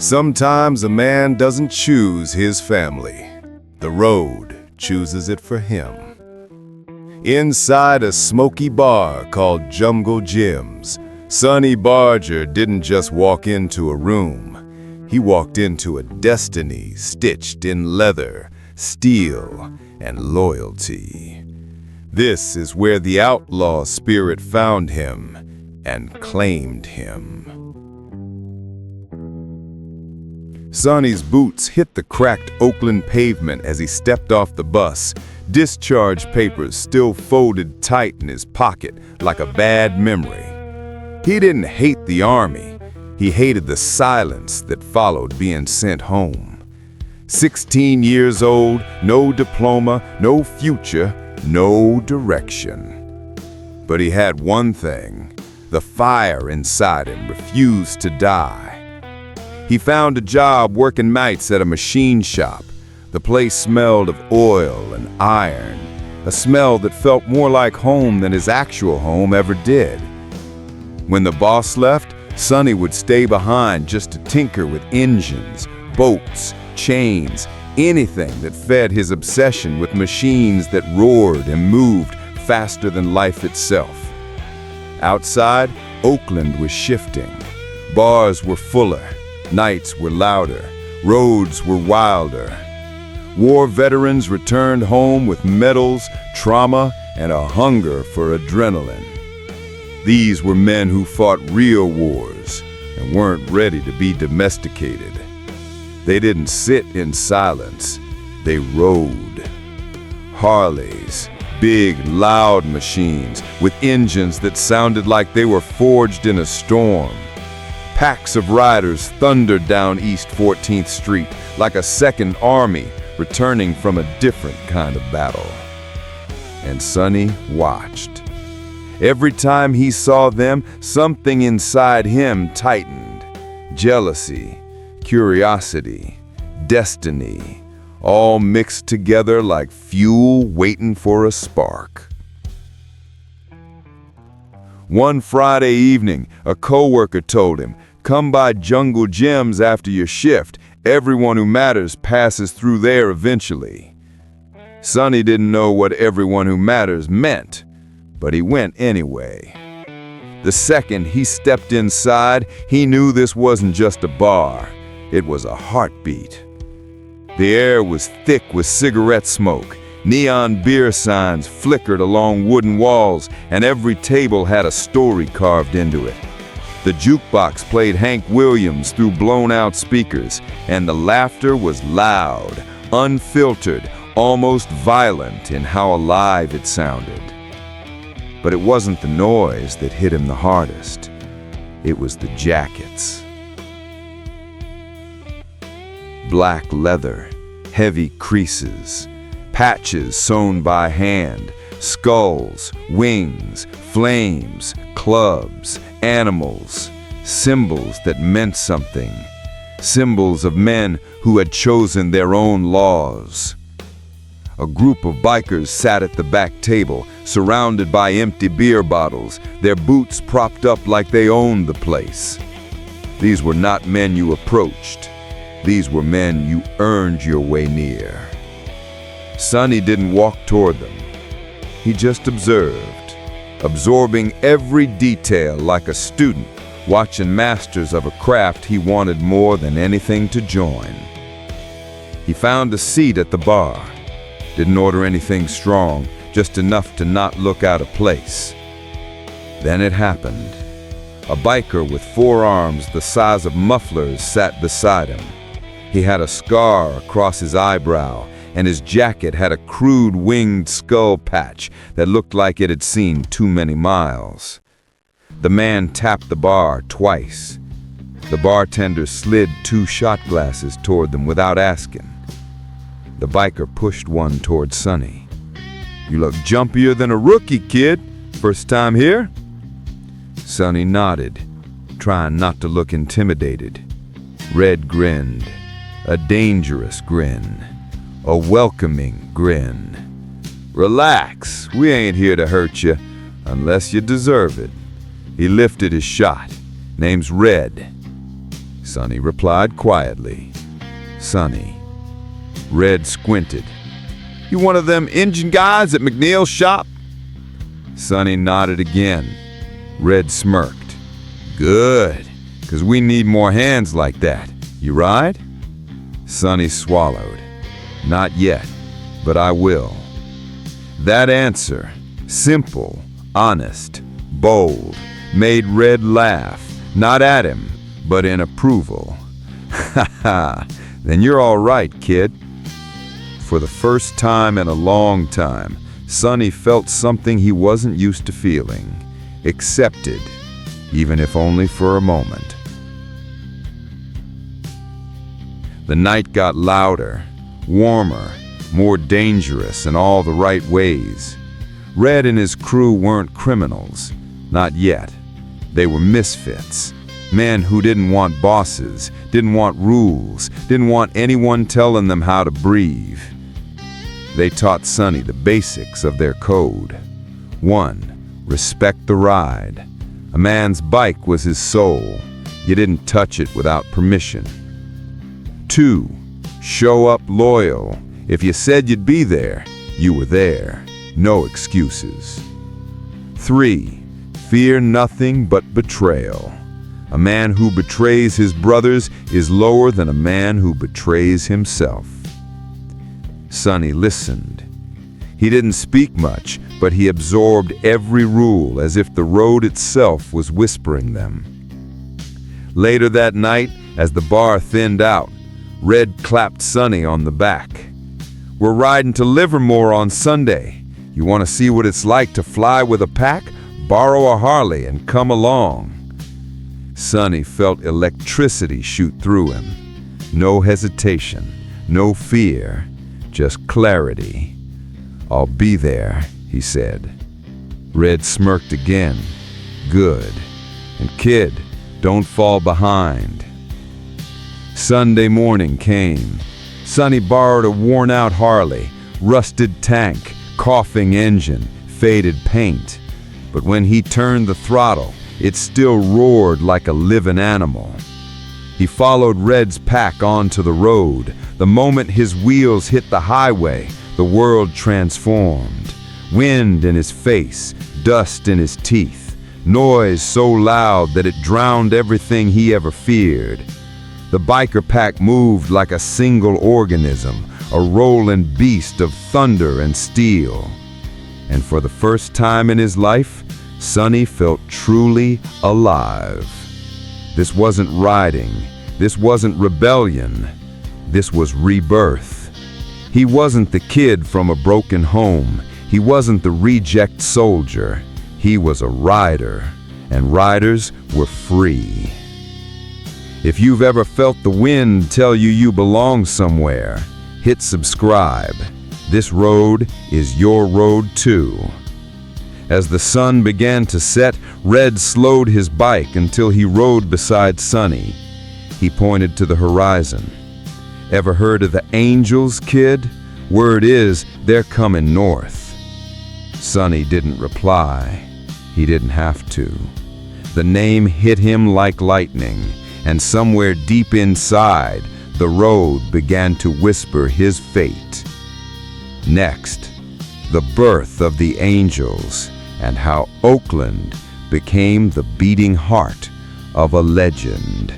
Sometimes a man doesn't choose his family. The road chooses it for him. Inside a smoky bar called Jungle Jim's, Sonny Barger didn't just walk into a room. He walked into a destiny stitched in leather, steel, and loyalty. This is where the outlaw spirit found him and claimed him. Sonny's boots hit the cracked Oakland pavement as he stepped off the bus, discharge papers still folded tight in his pocket like a bad memory. He didn't hate the army. He hated the silence that followed being sent home. 16 years old, no diploma, no future, no direction. But he had one thing. The fire inside him refused to die. He found a job working nights at a machine shop. The place smelled of oil and iron, a smell that felt more like home than his actual home ever did. When the boss left, Sonny would stay behind just to tinker with engines, boats, chains, anything that fed his obsession with machines that roared and moved faster than life itself. Outside, Oakland was shifting. Bars were fuller. Nights were louder, roads were wilder. War veterans returned home with medals, trauma, and a hunger for adrenaline. These were men who fought real wars and weren't ready to be domesticated. They didn't sit in silence, they rode. Harleys, big, loud machines with engines that sounded like they were forged in a storm. Packs of riders thundered down East 14th Street like a second army returning from a different kind of battle. And Sonny watched. Every time he saw them, something inside him tightened. Jealousy, curiosity, destiny, all mixed together like fuel waiting for a spark. One Friday evening, a coworker told him, "Come by Jungle Jim's after your shift. Everyone who matters passes through there eventually." Sonny didn't know what everyone who matters meant, but he went anyway. The second he stepped inside, he knew this wasn't just a bar. It was a heartbeat. The air was thick with cigarette smoke. Neon beer signs flickered along wooden walls, and every table had a story carved into it. The jukebox played Hank Williams through blown-out speakers, and the laughter was loud, unfiltered, almost violent in how alive it sounded. But it wasn't the noise that hit him the hardest. It was the jackets. Black leather, heavy creases, patches sewn by hand, skulls, wings, flames, clubs, animals, symbols that meant something, symbols of men who had chosen their own laws. A group of bikers sat at the back table, surrounded by empty beer bottles, their boots propped up like they owned the place. These were not men you approached. These were men you earned your way near. Sonny didn't walk toward them. He just observed, absorbing every detail like a student watching masters of a craft he wanted more than anything to join. He found a seat at the bar. Didn't order anything strong, just enough to not look out of place. Then it happened. A biker with 4 arms the size of mufflers sat beside him. He had a scar across his eyebrow, and his jacket had a crude winged skull patch that looked like it had seen too many miles. The man tapped the bar twice. The bartender slid 2 shot glasses toward them without asking. The biker pushed one toward Sonny. "You look jumpier than a rookie, kid. First time here?" Sonny nodded, trying not to look intimidated. Red grinned, a dangerous grin. A welcoming grin. "Relax, we ain't here to hurt you, unless you deserve it." He lifted his shot. "Name's Red." Sonny replied quietly. Sonny. Red squinted. You one of them engine guys at McNeil's shop? Sonny nodded again. Red smirked. Good, 'cause we need more hands like that. You ride? Sonny swallowed. Not yet, but I will. That answer, simple, honest, bold, made Red laugh, not at him, but in approval. Ha ha, then you're all right, kid. For the first time in a long time, Sonny felt something he wasn't used to feeling. Accepted, even if only for a moment. The night got louder, warmer, more dangerous in all the right ways. Red and his crew weren't criminals, not yet. They were misfits, men who didn't want bosses, didn't want rules, didn't want anyone telling them how to breathe. They taught Sonny the basics of their code. 1. Respect the ride. A man's bike was his soul. You didn't touch it without permission. 2. Show up loyal. If you said you'd be there, you were there. No excuses. 3. Fear nothing but betrayal. A man who betrays his brothers is lower than a man who betrays himself. Sonny listened. He didn't speak much, but he absorbed every rule as if the road itself was whispering them. Later that night, as the bar thinned out, Red clapped Sonny on the back. We're riding to Livermore on Sunday. You want to see what it's like to fly with a pack? Borrow a Harley and come along. Sonny felt electricity shoot through him. No hesitation, no fear, just clarity. I'll be there, he said. Red smirked again. Good. And kid, don't fall behind. Sunday morning came. Sonny borrowed a worn-out Harley, rusted tank, coughing engine, faded paint. But when he turned the throttle, it still roared like a living animal. He followed Red's pack onto the road. The moment his wheels hit the highway, the world transformed. Wind in his face, dust in his teeth, noise so loud that it drowned everything he ever feared. The biker pack moved like a single organism, a rolling beast of thunder and steel. And for the first time in his life, Sonny felt truly alive. This wasn't riding, this wasn't rebellion, this was rebirth. He wasn't the kid from a broken home, he wasn't the reject soldier, he was a rider, and riders were free. If you've ever felt the wind tell you you belong somewhere, hit subscribe. This road is your road too. As the sun began to set, Red slowed his bike until he rode beside Sonny. He pointed to the horizon. Ever heard of the angels, kid? Word is, they're coming north. Sonny didn't reply. He didn't have to. The name hit him like lightning, and somewhere deep inside, the road began to whisper his fate. Next, the birth of the angels, and how Oakland became the beating heart of a legend.